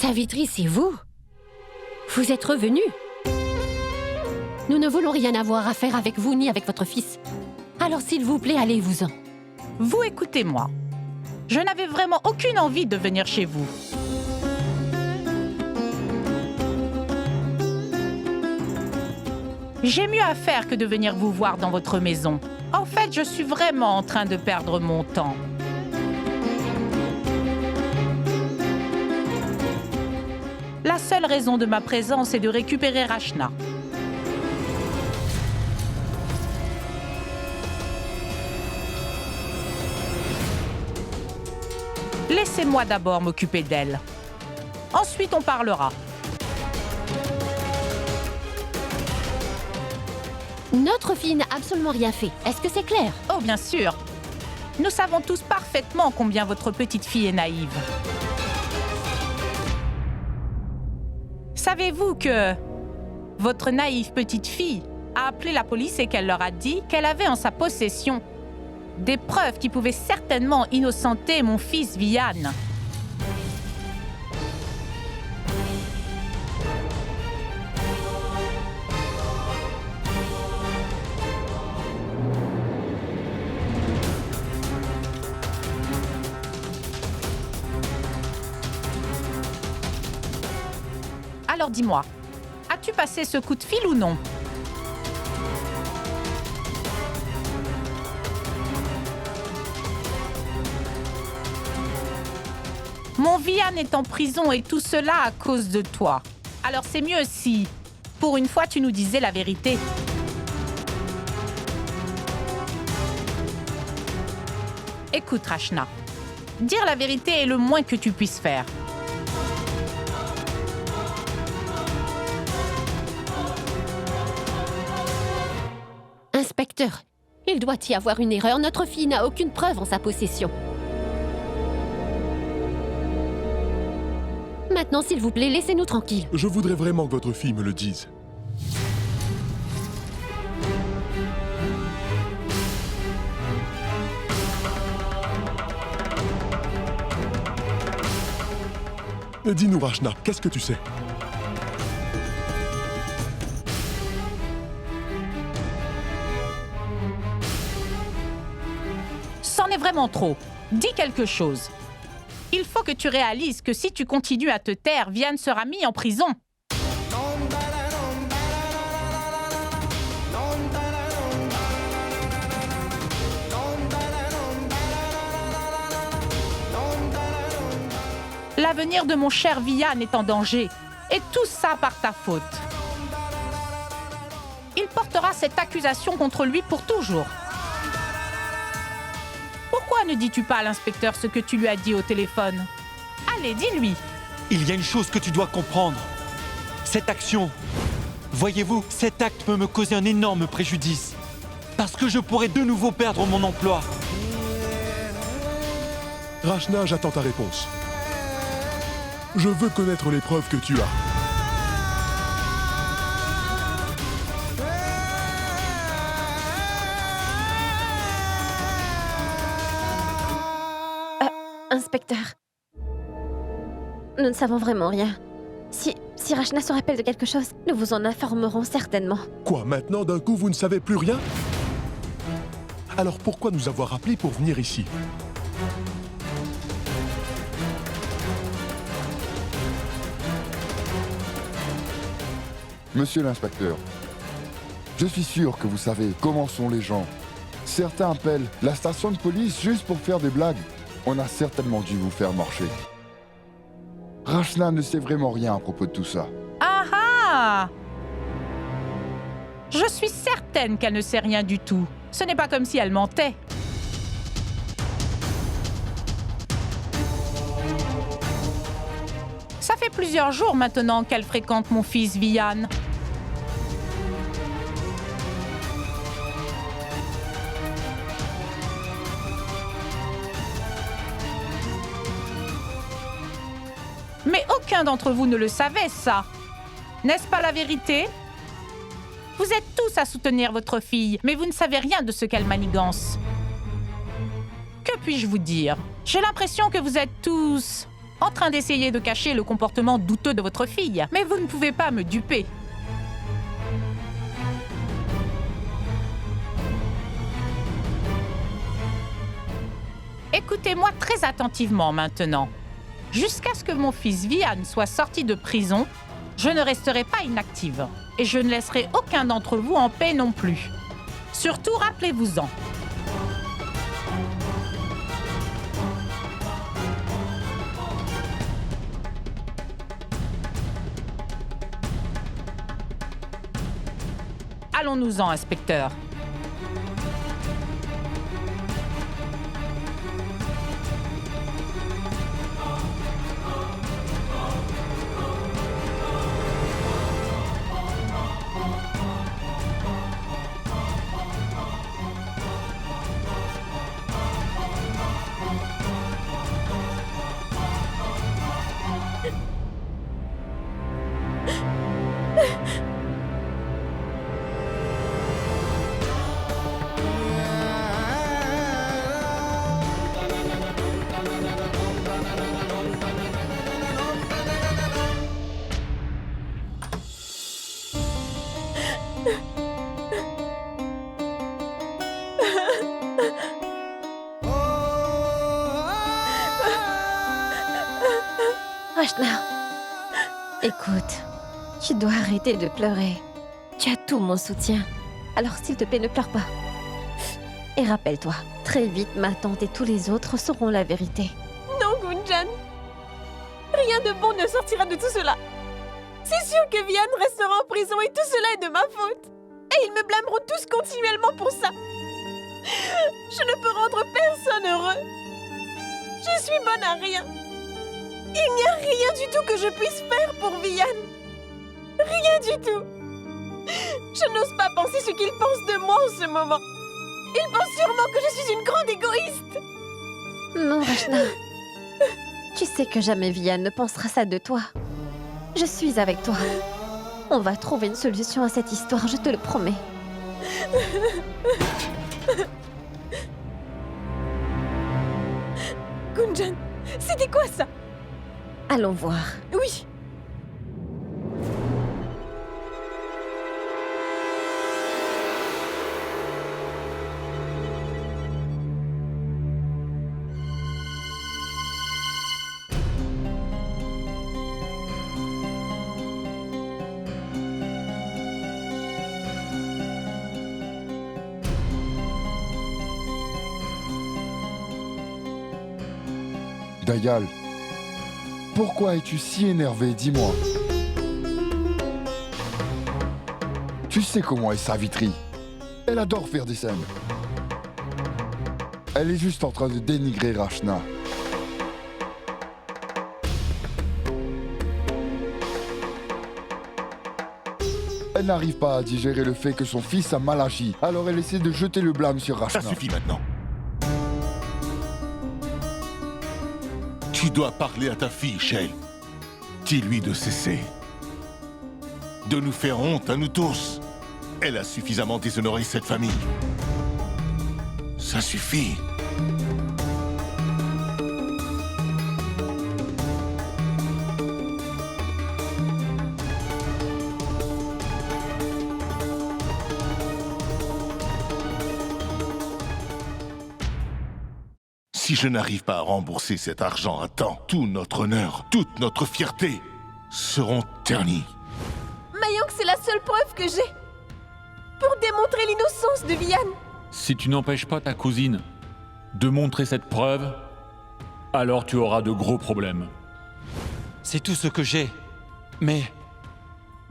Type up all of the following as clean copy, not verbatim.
Savitri, c'est vous? Vous êtes revenu? Nous ne voulons rien avoir à faire avec vous ni avec votre fils. Alors s'il vous plaît, allez-vous-en. Vous écoutez-moi. Je n'avais vraiment aucune envie de venir chez vous. J'ai mieux à faire que de venir vous voir dans votre maison. En fait, je suis vraiment en train de perdre mon temps. La seule raison de ma présence est de récupérer Rachna. Laissez-moi d'abord m'occuper d'elle. Ensuite, on parlera. Notre fille n'a absolument rien fait. Est-ce que c'est clair? Oh, bien sûr. Nous savons tous parfaitement combien votre petite fille est naïve. Savez-vous que votre naïve petite fille a appelé la police et qu'elle leur a dit qu'elle avait en sa possession des preuves qui pouvaient certainement innocenter mon fils Vian. Alors dis-moi, as-tu passé ce coup de fil ou non? Mon Vian est en prison et tout cela à cause de toi. Alors c'est mieux si, pour une fois, tu nous disais la vérité. Écoute, Rachna, dire la vérité est le moins que tu puisses faire. Inspecteur, il doit y avoir une erreur. Notre fille n'a aucune preuve en sa possession. Maintenant, s'il vous plaît, laissez-nous tranquilles. Je voudrais vraiment que votre fille me le dise. Dis-nous, Rachna, qu'est-ce que tu sais? C'en est vraiment trop. Dis quelque chose. Il faut que tu réalises que si tu continues à te taire, Vian sera mis en prison. L'avenir de mon cher Vian est en danger. Et tout ça par ta faute. Il portera cette accusation contre lui pour toujours. Pourquoi ne dis-tu pas à l'inspecteur ce que tu lui as dit au téléphone? Allez, dis-lui. Il y a une chose que tu dois comprendre. Cette action, voyez-vous, cet acte peut me causer un énorme préjudice. Parce que je pourrais de nouveau perdre mon emploi. Rachna, j'attends ta réponse. Je veux connaître les preuves que tu as. Inspecteur, nous ne savons vraiment rien. Si Rachna se rappelle de quelque chose, nous vous en informerons certainement. Quoi, maintenant, d'un coup, vous ne savez plus rien? Alors pourquoi nous avoir appelés pour venir ici? Monsieur l'inspecteur, je suis sûr que vous savez comment sont les gens. Certains appellent la station de police juste pour faire des blagues. On a certainement dû vous faire marcher. Rachna ne sait vraiment rien à propos de tout ça. Ah ah! Je suis certaine qu'elle ne sait rien du tout. Ce n'est pas comme si elle mentait. Ça fait plusieurs jours maintenant qu'elle fréquente mon fils Vian. Mais aucun d'entre vous ne le savait, ça. N'est-ce pas la vérité? Vous êtes tous à soutenir votre fille, mais vous ne savez rien de ce qu'elle manigance. Que puis-je vous dire? J'ai l'impression que vous êtes tous en train d'essayer de cacher le comportement douteux de votre fille. Mais vous ne pouvez pas me duper. Écoutez-moi très attentivement maintenant. Jusqu'à ce que mon fils Vian soit sorti de prison, je ne resterai pas inactive. Et je ne laisserai aucun d'entre vous en paix non plus. Surtout, rappelez-vous-en. Allons-nous-en, inspecteur. Rachna, écoute, tu dois arrêter de pleurer. Tu as tout mon soutien. Alors s'il te plaît, ne pleure pas. Et rappelle-toi, très vite, ma tante et tous les autres sauront la vérité. Non, Gunjan. Rien de bon ne sortira de tout cela. C'est sûr que Vian restera en prison et tout cela est de ma faute. Et ils me blâmeront tous continuellement pour ça. Je ne peux rendre personne heureux. Je suis bonne à rien. Il n'y a rien du tout que je puisse faire pour Vian. Rien du tout. Je n'ose pas penser ce qu'il pense de moi en ce moment. Il pense sûrement que je suis une grande égoïste. Non, Rachna. Tu sais que jamais Vian ne pensera ça de toi. Je suis avec toi. On va trouver une solution à cette histoire, je te le promets. Gunjan, c'était quoi ça? Allons voir. Oui. Dayal, pourquoi es-tu si énervé, dis-moi? Tu sais comment est Savitri. Elle adore faire des scènes. Elle est juste en train de dénigrer Rachna. Elle n'arrive pas à digérer le fait que son fils a mal agi, alors elle essaie de jeter le blâme sur Rachna. Ça suffit maintenant. Tu dois parler à ta fille, Shale. Dis-lui de cesser. De nous faire honte à nous tous. Elle a suffisamment déshonoré cette famille. Ça suffit. Si je n'arrive pas à rembourser cet argent à temps, tout notre honneur, toute notre fierté seront ternis. Mayang, c'est la seule preuve que j'ai pour démontrer l'innocence de Vian. Si tu n'empêches pas ta cousine de montrer cette preuve, alors tu auras de gros problèmes. C'est tout ce que j'ai. Mais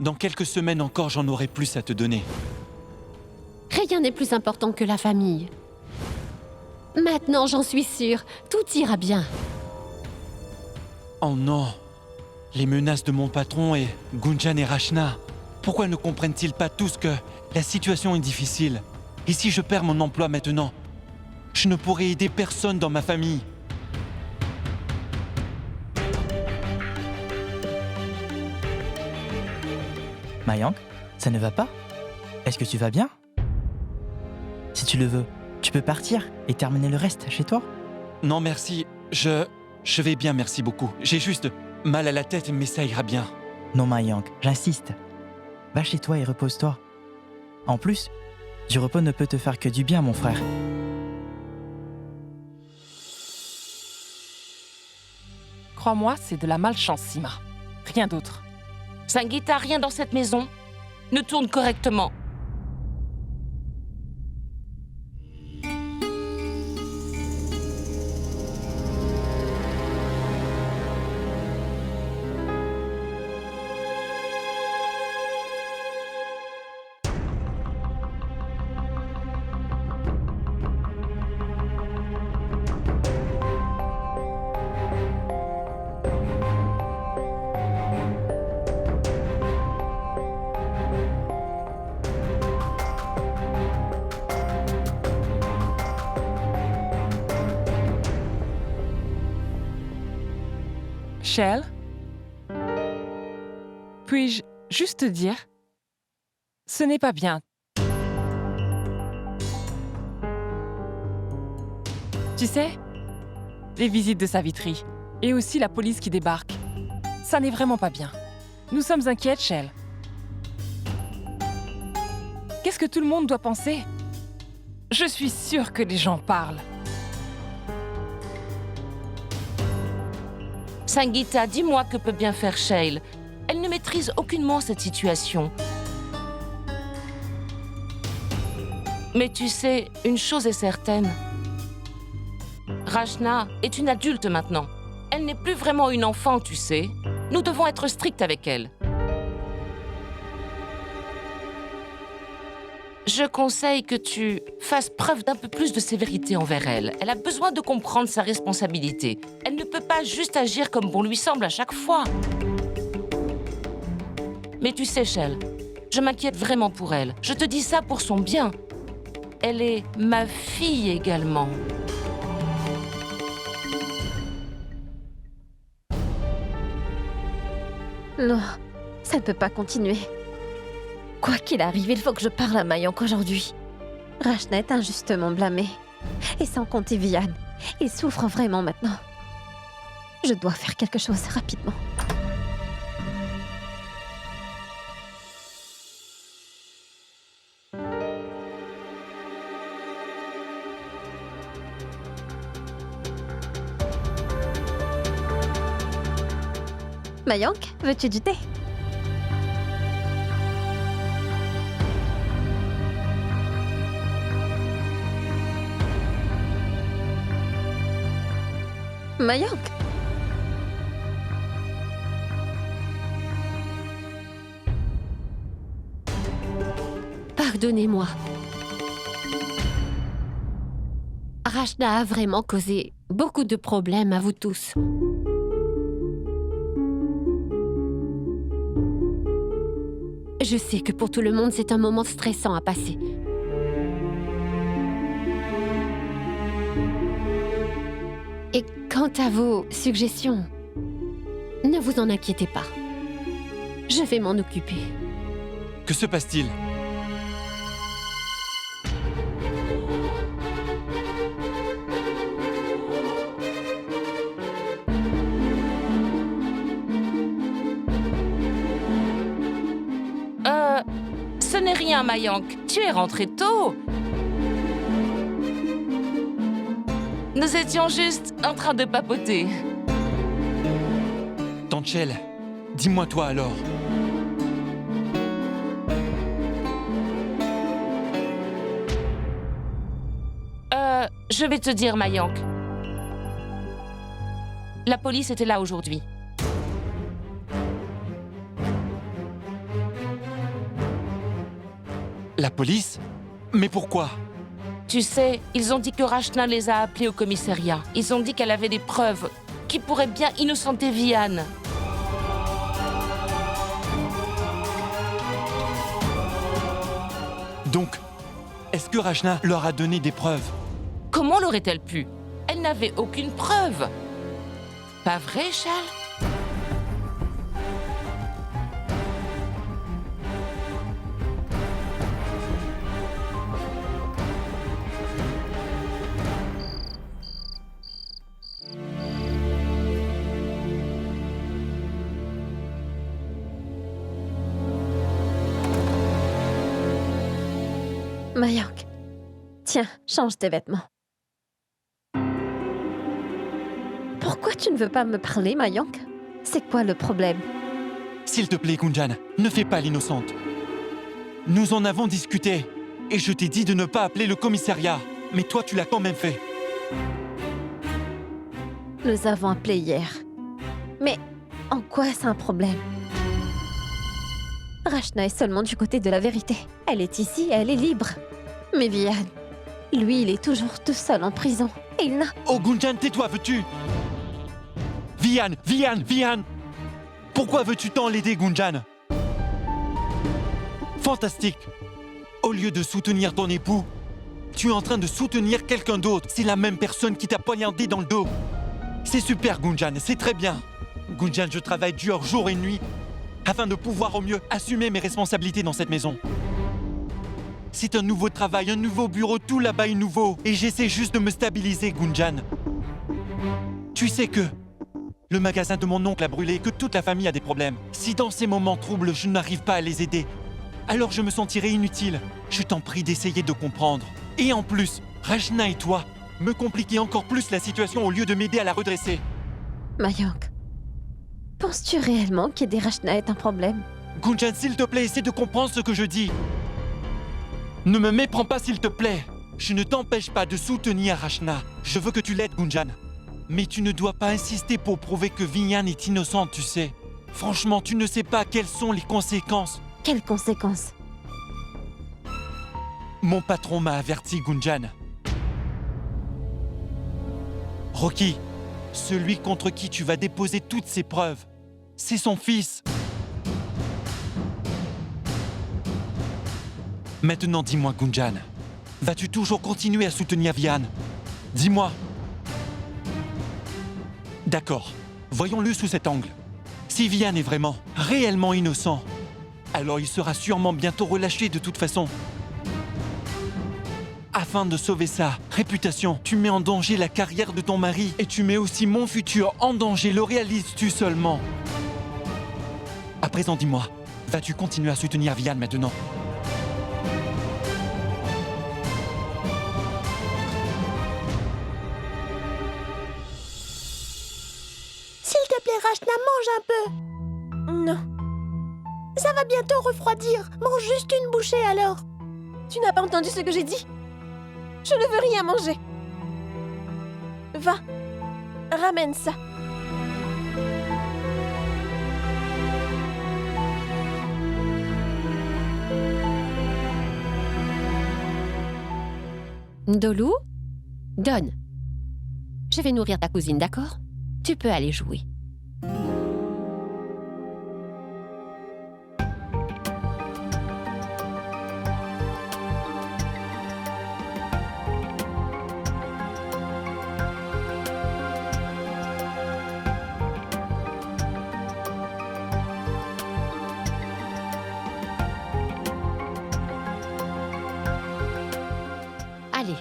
dans quelques semaines encore, j'en aurai plus à te donner. Rien n'est plus important que la famille. Maintenant, j'en suis sûre, tout ira bien. Oh non! Les menaces de mon patron et Gunjan et Rachna. Pourquoi ne comprennent-ils pas tous que la situation est difficile? Et si je perds mon emploi maintenant, je ne pourrai aider personne dans ma famille. Mayang, ça ne va pas? Est-ce que tu vas bien? Si tu le veux, tu peux partir et terminer le reste chez toi? Non merci, Je vais bien, merci beaucoup. J'ai juste mal à la tête, mais ça ira bien. Non, Mayank, j'insiste. Va chez toi et repose-toi. En plus, du repos ne peut te faire que du bien, mon frère. Crois-moi, c'est de la malchance, Sima. Rien d'autre. Sangeeta, rien dans cette maison ne tourne correctement. Shell, puis-je juste te dire, ce n'est pas bien. Tu sais, les visites de Savitri, et aussi la police qui débarque, ça n'est vraiment pas bien. Nous sommes inquiètes, Shell. Qu'est-ce que tout le monde doit penser? Je suis sûre que les gens parlent. Sangeeta, dis-moi que peut bien faire Shale. Elle ne maîtrise aucunement cette situation. Mais tu sais, une chose est certaine. Rachna est une adulte maintenant. Elle n'est plus vraiment une enfant, tu sais. Nous devons être stricts avec elle. Je conseille que tu fasses preuve d'un peu plus de sévérité envers elle. Elle a besoin de comprendre sa responsabilité. Elle ne peut pas juste agir comme bon lui semble à chaque fois. Mais tu sais, Shell, je m'inquiète vraiment pour elle. Je te dis ça pour son bien. Elle est ma fille également. Non, ça ne peut pas continuer. Quoi qu'il arrive, il faut que je parle à Mayank aujourd'hui. Rachna est injustement blâmée. Et sans compter Vian, il souffre vraiment maintenant. Je dois faire quelque chose rapidement. Mayank, veux-tu du thé? Mayank. Pardonnez-moi. Rachna a vraiment causé beaucoup de problèmes à vous tous. Je sais que pour tout le monde, c'est un moment stressant à passer. Et quant à vos suggestions, ne vous en inquiétez pas. Je vais m'en occuper. Que se passe-t-il? Ce n'est rien, Mayank. Tu es rentré tôt. Nous étions juste en train de papoter. Tante Shell, dis-moi toi alors. Je vais te dire, Mayank. La police était là aujourd'hui. La police? Mais pourquoi? Tu sais, ils ont dit que Rachna les a appelés au commissariat. Ils ont dit qu'elle avait des preuves qui pourraient bien innocenter Vian. Donc, est-ce que Rachna leur a donné des preuves? Comment l'aurait-elle pu? Elle n'avait aucune preuve. Pas vrai, Charles? Mayank, tiens, change tes vêtements. Pourquoi tu ne veux pas me parler, Mayank? C'est quoi le problème? S'il te plaît, Gunjan, ne fais pas l'innocente. Nous en avons discuté, et je t'ai dit de ne pas appeler le commissariat. Mais toi, tu l'as quand même fait. Nous avons appelé hier. Mais en quoi c'est un problème? Rachna est seulement du côté de la vérité. Elle est ici et elle est libre. Mais Vian, lui, il est toujours tout seul en prison. Et il n'a... Oh, Gunjan, tais-toi, veux-tu? Vian! Pourquoi veux-tu tant l'aider, Gunjan? Fantastique! Au lieu de soutenir ton époux, tu es en train de soutenir quelqu'un d'autre. C'est la même personne qui t'a poignardé dans le dos. C'est super, Gunjan, c'est très bien. Gunjan, je travaille dur jour et nuit afin de pouvoir au mieux assumer mes responsabilités dans cette maison. C'est un nouveau travail, un nouveau bureau, tout là-bas est nouveau. Et j'essaie juste de me stabiliser, Gunjan. Tu sais que le magasin de mon oncle a brûlé, que toute la famille a des problèmes. Si dans ces moments troubles, je n'arrive pas à les aider, alors je me sentirai inutile. Je t'en prie d'essayer de comprendre. Et en plus, Rachna et toi me compliquez encore plus la situation au lieu de m'aider à la redresser. Mayank, penses-tu réellement qu'aider Rachna est un problème? Gunjan, s'il te plaît, essaie de comprendre ce que je dis. Ne me méprends pas, s'il te plaît. Je ne t'empêche pas de soutenir Rachna. Je veux que tu l'aides, Gunjan. Mais tu ne dois pas insister pour prouver que Vian est innocente, tu sais. Franchement, tu ne sais pas quelles sont les conséquences. Quelles conséquences? Mon patron m'a averti, Gunjan. Rocky, celui contre qui tu vas déposer toutes ces preuves, c'est son fils. Maintenant, dis-moi, Gunjan, vas-tu toujours continuer à soutenir Vian? Dis-moi. D'accord, voyons-le sous cet angle. Si Vian est vraiment, réellement innocent, alors il sera sûrement bientôt relâché de toute façon. Afin de sauver sa réputation, tu mets en danger la carrière de ton mari et tu mets aussi mon futur en danger. Le réalises-tu seulement? À présent, dis-moi, vas-tu continuer à soutenir Vian maintenant? S'il te plaît, Rachna, mange un peu. Non. Ça va bientôt refroidir. Mange juste une bouchée alors. Tu n'as pas entendu ce que j'ai dit? Je ne veux rien manger. Va, ramène ça. Ndolu, donne. Je vais nourrir ta cousine, d'accord? Tu peux aller jouer. Allez,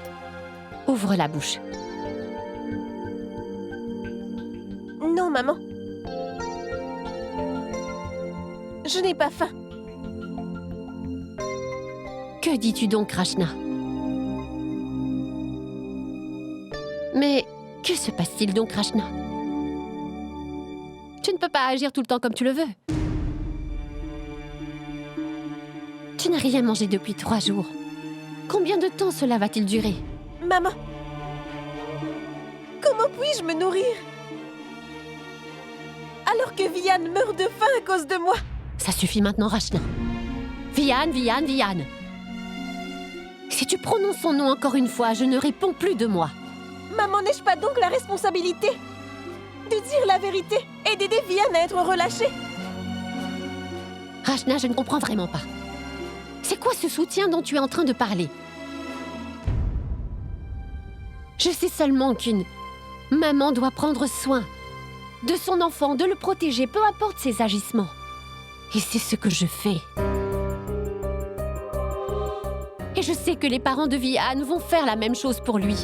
ouvre la bouche. Non, maman. Je n'ai pas faim. Que dis-tu donc, Rachna? Mais que se passe-t-il donc, Rachna? Tu ne peux pas agir tout le temps comme tu le veux. Tu n'as rien mangé depuis 3 jours. Combien de temps cela va-t-il durer? Maman, comment puis-je me nourrir alors que Vian meurt de faim à cause de moi? Ça suffit maintenant, Rachna. Vian. Si tu prononces son nom encore une fois, je ne réponds plus de moi. Maman, n'ai-je pas donc la responsabilité de dire la vérité et d'aider Vian à être relâché? Rachna, je ne comprends vraiment pas. C'est quoi ce soutien dont tu es en train de parler? Je sais seulement qu'une maman doit prendre soin de son enfant, de le protéger, peu importe ses agissements. Et c'est ce que je fais. Et je sais que les parents de Vian vont faire la même chose pour lui.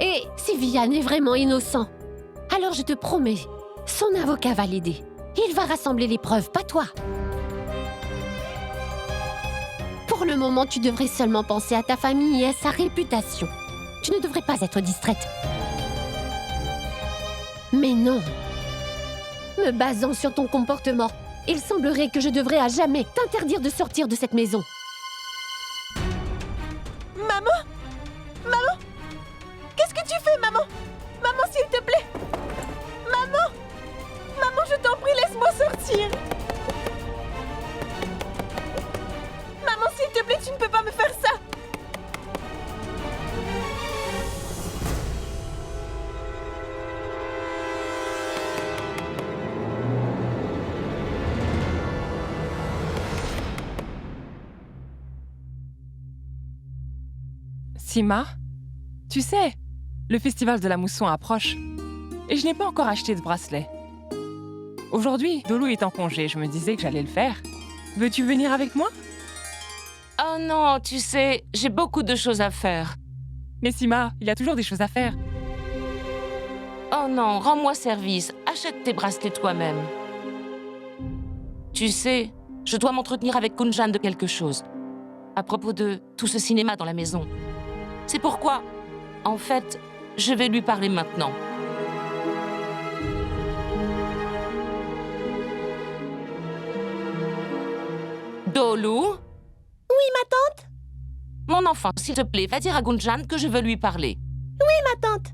Et si Vian est vraiment innocent, alors je te promets, son avocat va l'aider. Il va rassembler les preuves, pas toi. Pour Pour le moment, tu devrais seulement penser à ta famille et à sa réputation. Tu ne devrais pas être distraite. Mais non. Me basant sur ton comportement, il semblerait que je devrais à jamais t'interdire de sortir de cette maison. Maman? Maman? Qu'est-ce que tu fais, maman? Maman, s'il te plaît! Maman! Maman, je t'en prie, laisse-moi sortir! Maman, s'il te plaît, tu ne peux pas me faire ça! Sima, tu sais, le festival de la mousson approche et je n'ai pas encore acheté de bracelet. Aujourd'hui, Dolu est en congé, je me disais que j'allais le faire. Veux-tu venir avec moi? Oh non, tu sais, j'ai beaucoup de choses à faire. Mais Sima, il y a toujours des choses à faire. Oh non, rends-moi service, achète tes bracelets toi-même. Tu sais, je dois m'entretenir avec Gunjan de quelque chose. À propos de tout ce cinéma dans la maison. C'est pourquoi, en fait, je vais lui parler maintenant. Dolu? Oui, ma tante? Mon enfant, s'il te plaît, va dire à Gunjan que je veux lui parler. Oui, ma tante.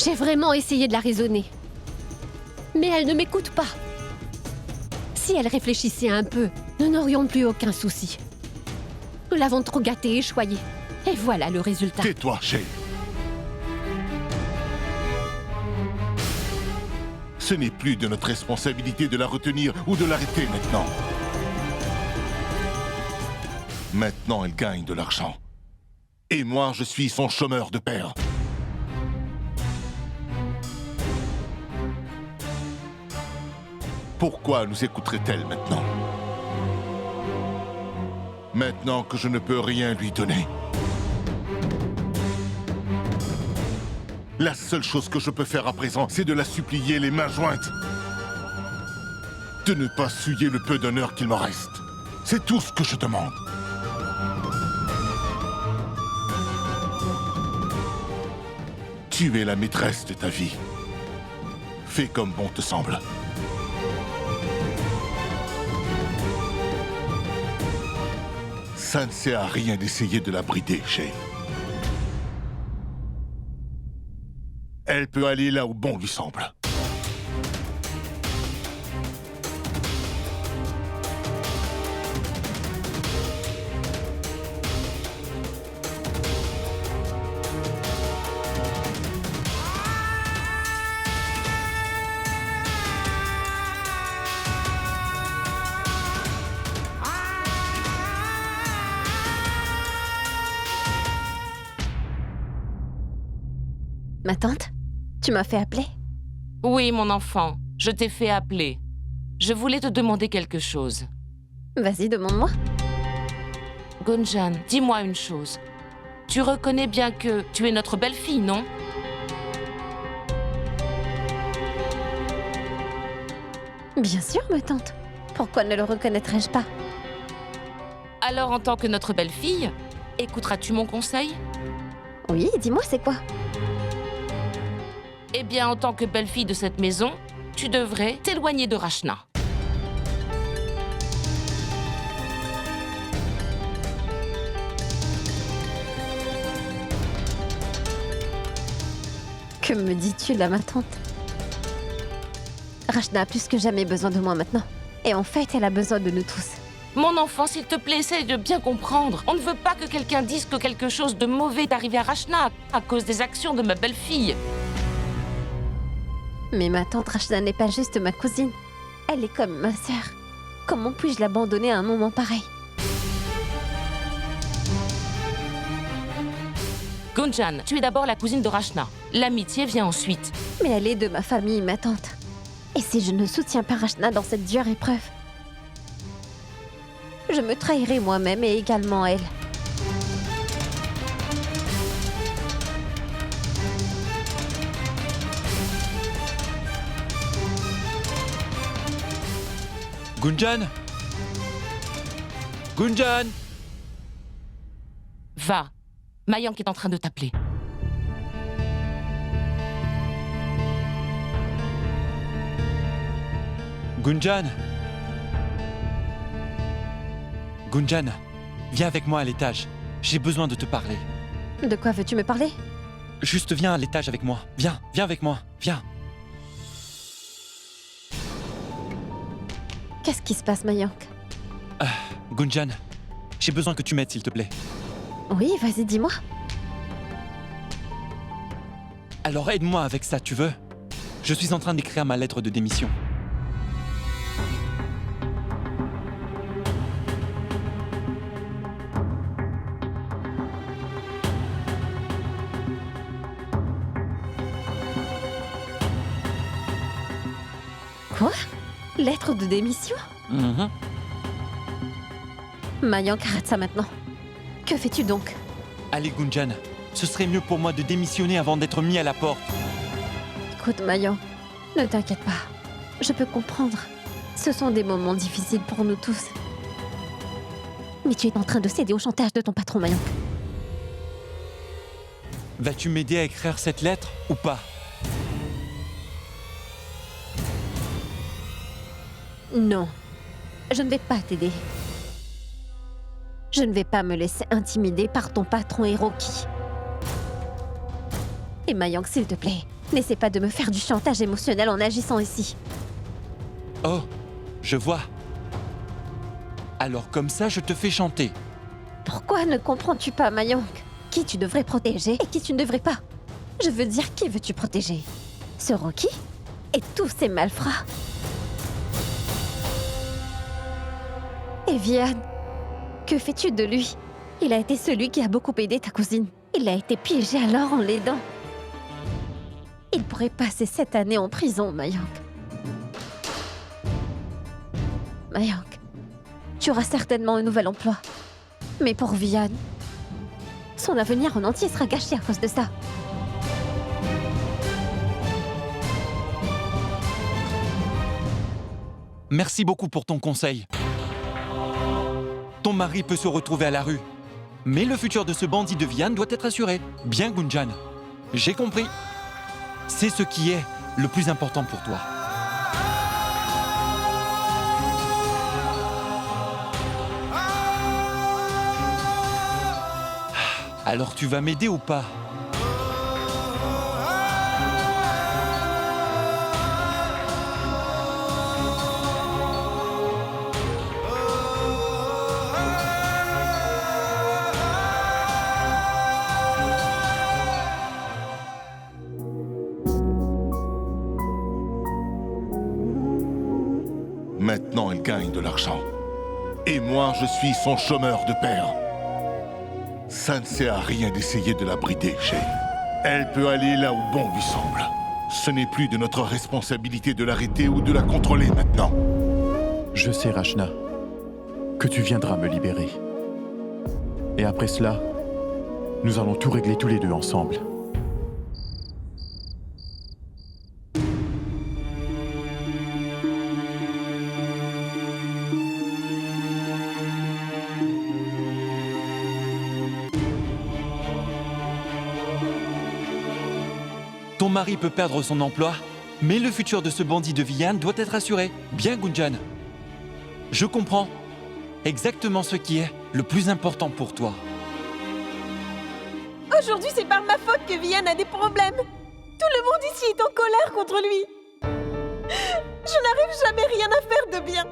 J'ai vraiment essayé de la raisonner. Mais elle ne m'écoute pas. Si elle réfléchissait un peu, nous n'aurions plus aucun souci. Nous l'avons trop gâtée et choyée. Et voilà le résultat. Tais-toi, Shay. Ce n'est plus de notre responsabilité de la retenir ou de l'arrêter maintenant. Maintenant, elle gagne de l'argent. Et moi, je suis son chômeur de père. Pourquoi nous écouterait-elle maintenant? Maintenant que je ne peux rien lui donner. La seule chose que je peux faire à présent, c'est de la supplier les mains jointes. De ne pas souiller le peu d'honneur qu'il me reste. C'est tout ce que je demande. Tu es la maîtresse de ta vie. Fais comme bon te semble. Ça ne sert à rien d'essayer de la brider, Shay. Elle peut aller là où bon lui semble. Ma tante, tu m'as fait appeler? Oui, mon enfant, je t'ai fait appeler. Je voulais te demander quelque chose. Vas-y, demande-moi. Gunjan, dis-moi une chose. Tu reconnais bien que tu es notre belle-fille, non? Bien sûr, ma tante. Pourquoi ne le reconnaîtrais-je pas? Alors, en tant que notre belle-fille, écouteras-tu mon conseil? Oui, dis-moi, c'est quoi? Eh bien, en tant que belle-fille de cette maison, tu devrais t'éloigner de Rachna. Que me dis-tu là, ma tante? Rachna a plus que jamais besoin de moi maintenant. Et en fait, elle a besoin de nous tous. Mon enfant, s'il te plaît, essaye de bien comprendre. On ne veut pas que quelqu'un dise que quelque chose de mauvais est arrivé à Rachna à cause des actions de ma belle-fille. Mais ma tante Rachna n'est pas juste ma cousine. Elle est comme ma sœur. Comment puis-je l'abandonner à un moment pareil? Gunjan, tu es d'abord la cousine de Rachna. L'amitié vient ensuite. Mais elle est de ma famille, ma tante. Et si je ne soutiens pas Rachna dans cette dure épreuve, je me trahirai moi-même et également elle. Gunjan Gunjan Va. Mayank est en train de t'appeler. Gunjan Gunjan, viens avec moi à l'étage. J'ai besoin de te parler. De quoi veux-tu me parler? Juste viens à l'étage avec moi. Viens avec moi. Viens. Qu'est-ce qui se passe, Mayank? Gunjan, j'ai besoin que tu m'aides, s'il te plaît. Oui, vas-y, dis-moi. Alors aide-moi avec ça, tu veux? Je suis en train d'écrire ma lettre de démission. Quoi? Lettre de démission? Mayank, arrête ça maintenant. Que fais-tu donc? Allez, Gunjan, ce serait mieux pour moi de démissionner avant d'être mis à la porte. Écoute, Mayank, ne t'inquiète pas. Je peux comprendre. Ce sont des moments difficiles pour nous tous. Mais tu es en train de céder au chantage de ton patron, Mayank. Vas-tu m'aider à écrire cette lettre ou pas? Non, je ne vais pas t'aider. Je ne vais pas me laisser intimider par ton patron Hiroki. Et Mayank, s'il te plaît, n'essaie pas de me faire du chantage émotionnel en agissant ici. Oh, je vois. Alors comme ça, je te fais chanter. Pourquoi ne comprends-tu pas, Mayank? Qui tu devrais protéger et qui tu ne devrais pas? Je veux dire, qui veux-tu protéger? Ce Rocky et tous ces malfrats? Et Vian, que fais-tu de lui? Il a été celui qui a beaucoup aidé ta cousine. Il a été piégé alors en l'aidant. Il pourrait passer cette année en prison, Mayank. Mayank, tu auras certainement un nouvel emploi. Mais pour Vian, son avenir en entier sera gâché à cause de ça. Merci beaucoup pour ton conseil. Ton mari peut se retrouver à la rue. Mais le futur de ce bandit de Vian doit être assuré. Bien, Gunjan. J'ai compris. C'est ce qui est le plus important pour toi. Alors tu vas m'aider ou pas? Maintenant, elle gagne de l'argent. Et moi, je suis son chômeur de père. Ça ne sert à rien d'essayer de la brider, Shay. Elle peut aller là où bon lui semble. Ce n'est plus de notre responsabilité de l'arrêter ou de la contrôler maintenant. Je sais, Rachna, que tu viendras me libérer. Et après cela, nous allons tout régler tous les deux ensemble. Ton mari peut perdre son emploi, mais le futur de ce bandit de Vian doit être assuré. Bien, Gunjan. Je comprends exactement ce qui est le plus important pour toi. Aujourd'hui, c'est par ma faute que Vian a des problèmes. Tout le monde ici est en colère contre lui. Je n'arrive jamais rien à faire de bien.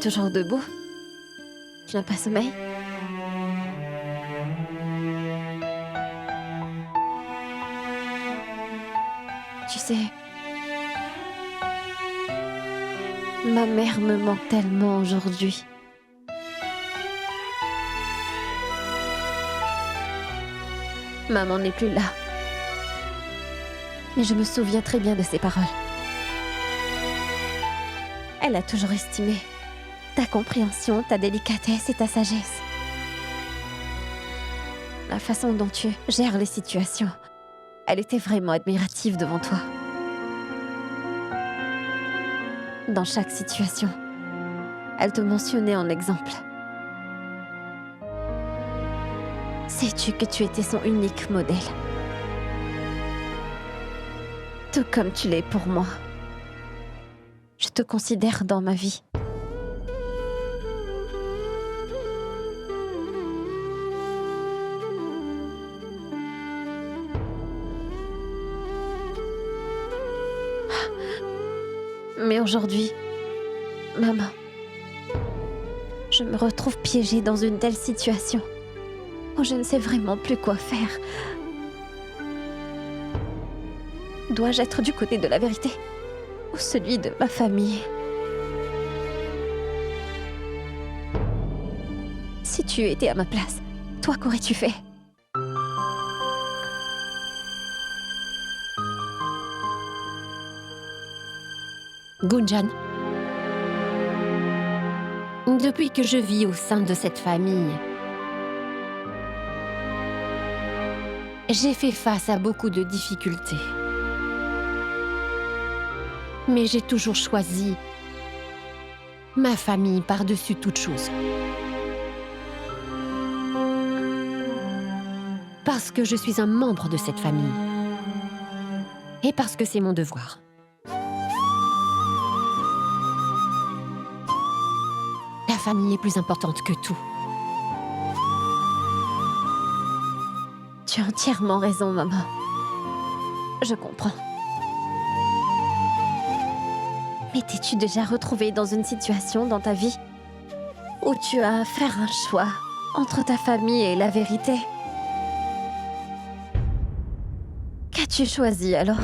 toujours debout? Tu n'as pas sommeil? Tu sais, ma mère me manque tellement aujourd'hui. Maman n'est plus là. Mais je me souviens très bien de ses paroles. Elle a toujours estimé ta compréhension, ta délicatesse et ta sagesse. La façon dont tu gères les situations, elle était vraiment admirative devant toi. Dans chaque situation, elle te mentionnait en exemple. Sais-tu que tu étais son unique modèle? Tout comme tu l'es pour moi. Je te considère dans ma vie. Mais aujourd'hui, maman, je me retrouve piégée dans une telle situation où je ne sais vraiment plus quoi faire. Dois-je être du côté de la vérité ou celui de ma famille? Si tu étais à ma place, toi, qu'aurais-tu fait? Gunjan, depuis que je vis au sein de cette famille, j'ai fait face à beaucoup de difficultés. Mais j'ai toujours choisi ma famille par-dessus toute chose. Parce que je suis un membre de cette famille. Et parce que c'est mon devoir. La famille est plus importante que tout. Tu as entièrement raison, maman. Je comprends. Mais t'es-tu déjà retrouvée dans une situation dans ta vie où tu as à faire un choix entre ta famille et la vérité? Qu'as-tu choisi alors?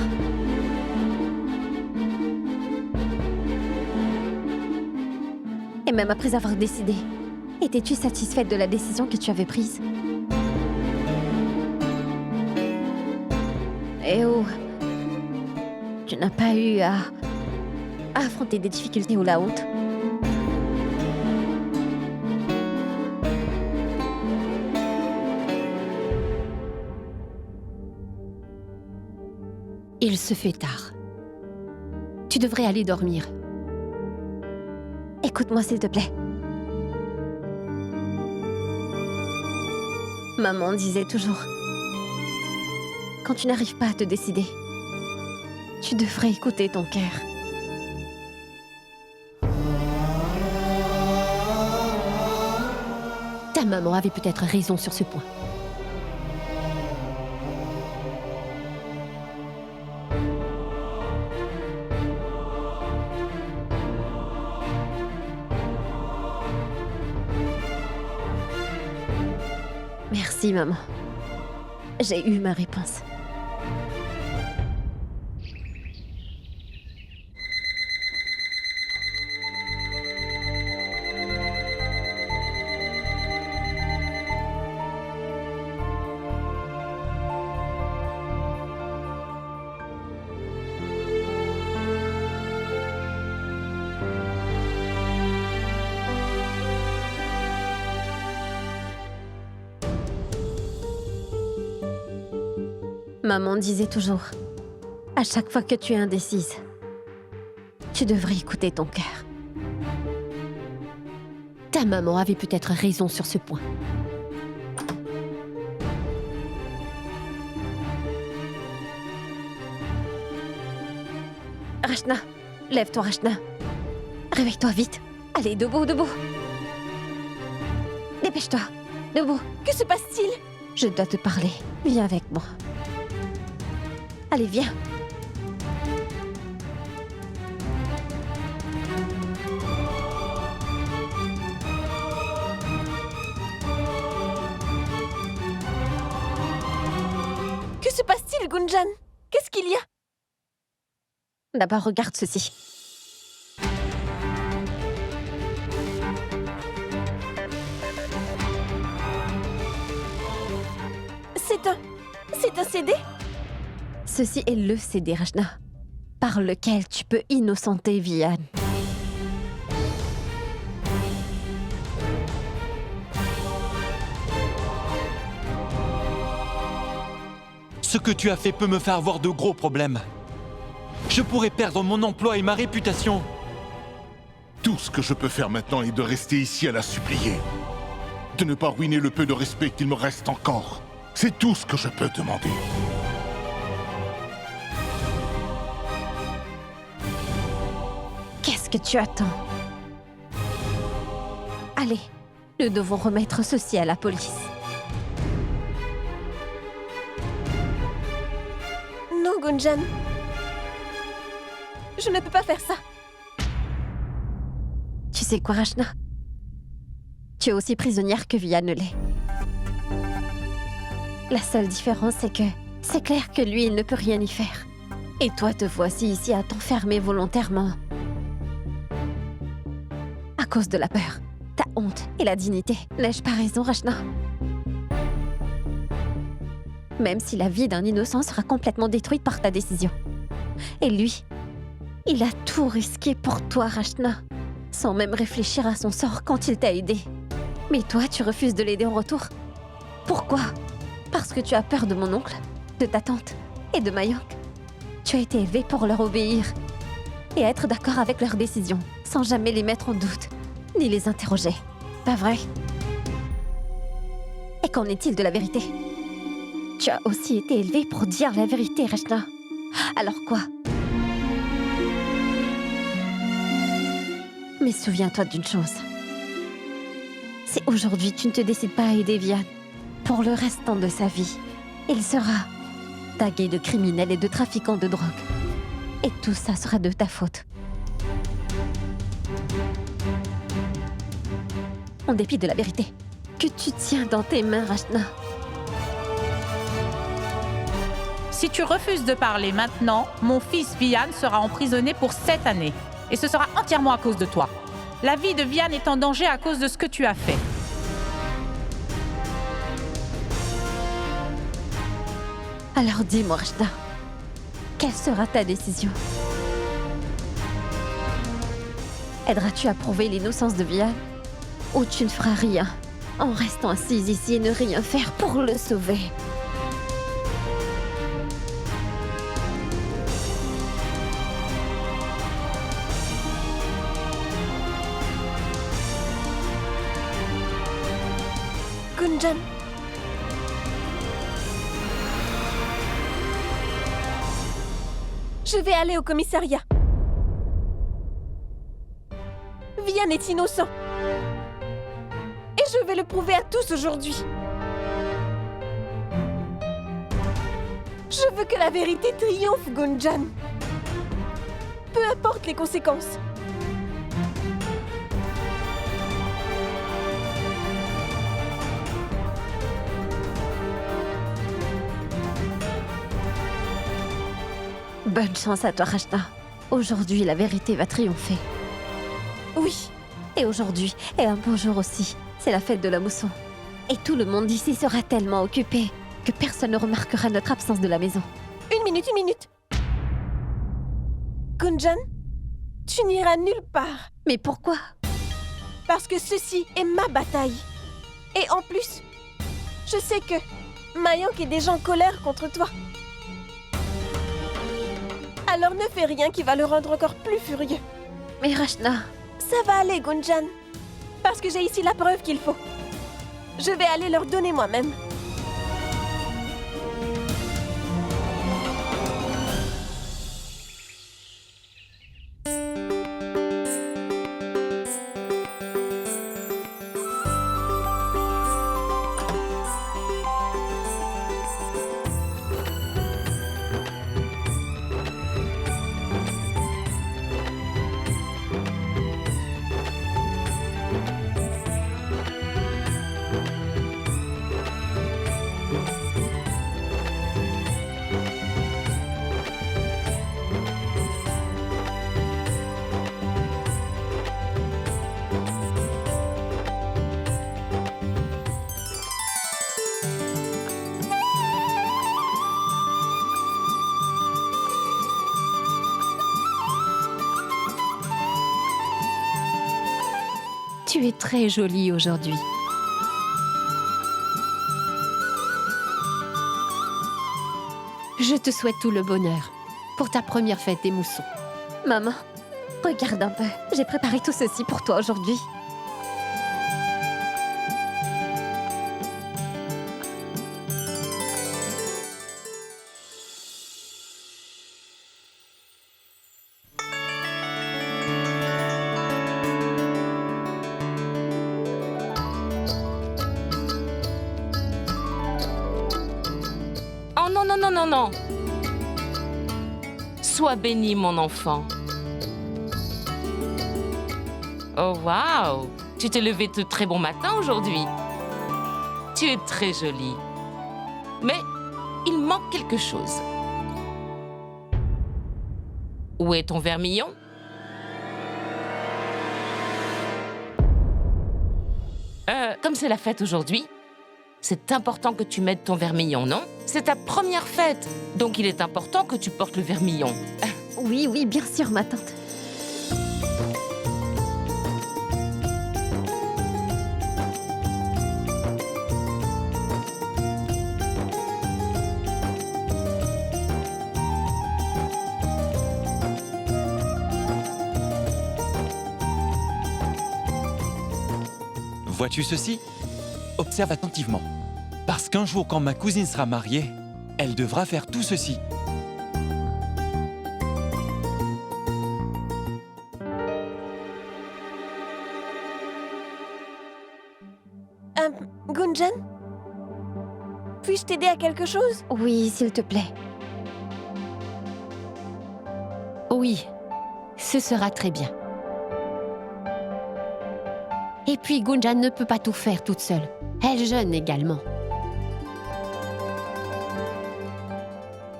Et même après avoir décidé, étais-tu satisfaite de la décision que tu avais prise? Eh oh, tu n'as pas eu à affronter des difficultés ou la honte? Il se fait tard. Tu devrais aller dormir. Écoute-moi s'il te plaît. Maman disait toujours, quand tu n'arrives pas à te décider, tu devrais écouter ton cœur. Ta maman avait peut-être raison sur ce point. Merci, maman. J'ai eu ma réponse. Maman disait toujours, à chaque fois que tu es indécise, tu devrais écouter ton cœur. Ta maman avait peut-être raison sur ce point. Rachna, lève-toi, Rachna. Réveille-toi vite. Allez, debout, debout. Dépêche-toi, debout. Que se passe-t-il? Je dois te parler. Viens avec moi. Allez, viens. se passe-t-il, Gunjan? Qu'est-ce qu'il y a? D'abord, regarde ceci. C'est un CD? Ceci est le CD, Rachna, par lequel tu peux innocenter Vianne. Ce que tu as fait peut me faire avoir de gros problèmes. Je pourrais perdre mon emploi et ma réputation. Tout ce que je peux faire maintenant est de rester ici à la supplier. De ne pas ruiner le peu de respect qu'il me reste encore. C'est tout ce que je peux demander. Qu'est-ce que tu attends? Allez, nous devons remettre ceci à la police. Non, Gunjan. Je ne peux pas faire ça. Tu sais quoi, Rachna? Tu es aussi prisonnière que Vianne l'est. La seule différence, c'est clair que lui, il ne peut rien y faire. Et toi, te voici ici à t'enfermer volontairement. À cause de la peur, ta honte et la dignité. N'ai-je pas raison, Rachna? Même si la vie d'un innocent sera complètement détruite par ta décision. Et lui, il a tout risqué pour toi, Rachna, sans même réfléchir à son sort quand il t'a aidé. Mais toi, tu refuses de l'aider en retour. Pourquoi? Parce que tu as peur de mon oncle, de ta tante et de Mayank. Tu as été élevé pour leur obéir et être d'accord avec leurs décisions, sans jamais les mettre en doute, ni les interroger. Pas vrai? Et qu'en est-il de la vérité? Tu as aussi été élevé pour dire la vérité, Rachna. Alors quoi? Mais souviens-toi d'une chose. Si aujourd'hui tu ne te décides pas à aider Vianne, pour le restant de sa vie, il sera tagué de criminel et de trafiquant de drogue. Et tout ça sera de ta faute. En dépit de la vérité que tu tiens dans tes mains, Rachna. Si tu refuses de parler maintenant, mon fils Vianne sera emprisonné pour 7 années. Et ce sera entièrement à cause de toi. La vie de Vianne est en danger à cause de ce que tu as fait. Alors dis-moi, Rachna, quelle sera ta décision? Aideras-tu à prouver l'innocence de Vianne? Ou tu ne feras rien, en restant assise ici et ne rien faire pour le sauver? Gunjan. Je vais aller au commissariat. Vianne est innocent. Et je vais le prouver à tous aujourd'hui. Je veux que la vérité triomphe, Gunjan. Peu importe les conséquences. Bonne chance à toi, Rachna. Aujourd'hui, la vérité va triompher. Oui. Et aujourd'hui est un beau jour aussi. C'est la fête de la mousson. Et tout le monde ici sera tellement occupé que personne ne remarquera notre absence de la maison. Une minute. Gunjan, tu n'iras nulle part. Mais pourquoi? Parce que ceci est ma bataille. Et en plus, je sais que Mayank est déjà en colère contre toi. Alors ne fais rien qui va le rendre encore plus furieux. Mais Rachna... Ça va aller, Gunjan. Parce que j'ai ici la preuve qu'il faut. Je vais aller leur donner moi-même. très jolie aujourd'hui. Je te souhaite tout le bonheur pour ta première fête des moussons. Maman, regarde un peu. J'ai préparé tout ceci pour toi aujourd'hui. Oh non, non, non, non, non. Sois béni, mon enfant. Oh, waouh! Tu t'es levé de très bon matin aujourd'hui. Tu es très jolie. Mais il manque quelque chose. Où est ton vermillon? Comme c'est la fête aujourd'hui, c'est important que tu mettes ton vermillon, non? C'est ta première fête, donc il est important que tu portes le vermillon. Oui, oui, bien sûr, ma tante. Vois-tu ceci? Observe attentivement. Parce qu'un jour, quand ma cousine sera mariée, elle devra faire tout ceci. Gunjan? Puis-je t'aider à quelque chose? Oui, s'il te plaît. Oui, ce sera très bien. Et puis Gunjan ne peut pas tout faire toute seule. Elle jeûne également.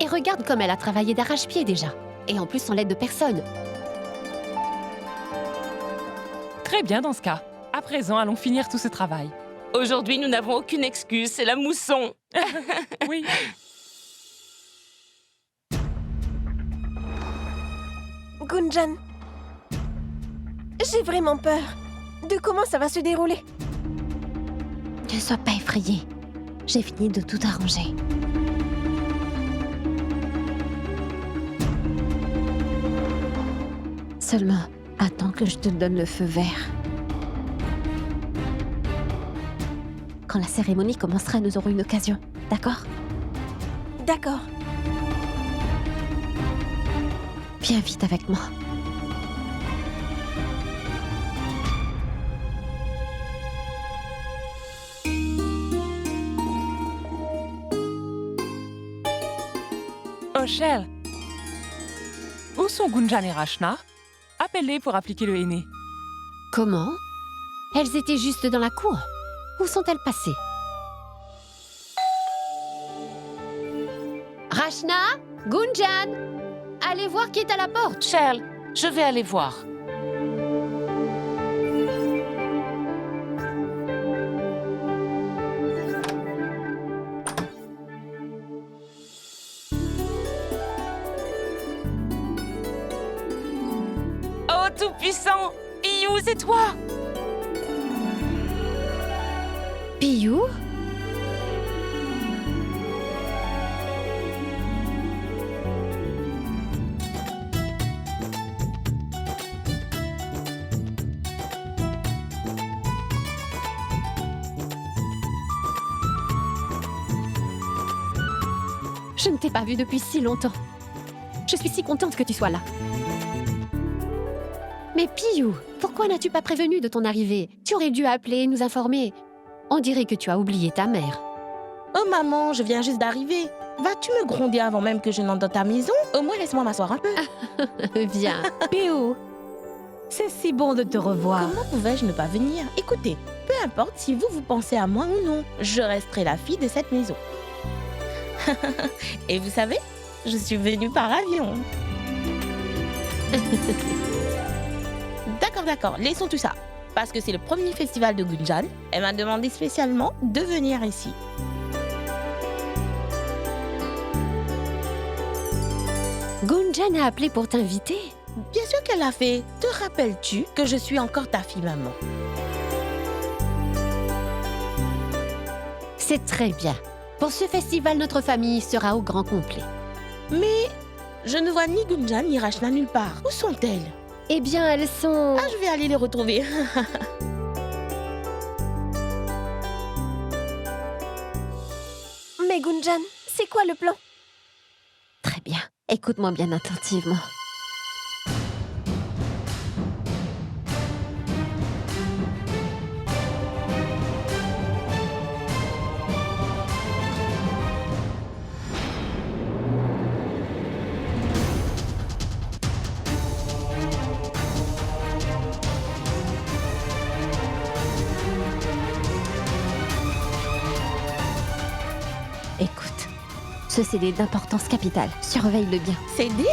Et regarde comme elle a travaillé d'arrache-pied déjà. Et en plus sans l'aide de personne. Très bien dans ce cas. À présent, allons finir tout ce travail. Aujourd'hui, nous n'avons aucune excuse, c'est la mousson. Oui. Gunjan, j'ai vraiment peur de comment ça va se dérouler. Ne sois pas effrayée. J'ai fini de tout arranger. Seulement, attends que je te donne le feu vert. Quand la cérémonie commencera, nous aurons une occasion. D'accord? D'accord. Viens vite avec moi. Oh, Shell. Où sont Gunjan et Rachna? Appelle-les pour appliquer le henné. Comment? Elles étaient juste dans la cour. Où sont-elles passées? Rachna? Gunjan? Allez voir qui est à la porte. Shell, je vais aller voir. Oh, tout-puissant! Piyou, c'est toi! Piyou? Je ne t'ai pas vue depuis si longtemps. Je suis si contente que tu sois là. Mais Piyou, pourquoi n'as-tu pas prévenu de ton arrivée? Tu aurais dû appeler et nous informer. On dirait que tu as oublié ta mère. Oh maman, je viens juste d'arriver. Vas-tu me gronder avant même que je n'entre dans ta maison? Au moins laisse-moi m'asseoir un peu. Viens. Piyou, c'est si bon de te revoir. Comment pouvais-je ne pas venir? Écoutez, peu importe si vous pensez à moi ou non, je resterai la fille de cette maison. Et vous savez, je suis venue par avion. D'accord, laissons tout ça. Parce que c'est le premier festival de Gunjan, elle m'a demandé spécialement de venir ici. Gunjan a appelé pour t'inviter? Bien sûr qu'elle l'a fait. Te rappelles-tu que je suis encore ta fille maman? C'est très bien. Pour ce festival, notre famille sera au grand complet. Mais je ne vois ni Gunjan ni Rachna nulle part. Où sont-elles? Eh bien, elles sont... Ah, je vais aller les retrouver. Mais Gunjan, c'est quoi le plan? Très bien. Écoute-moi bien attentivement. Écoute, ce CD d'importance capitale. Surveille-le bien. CD?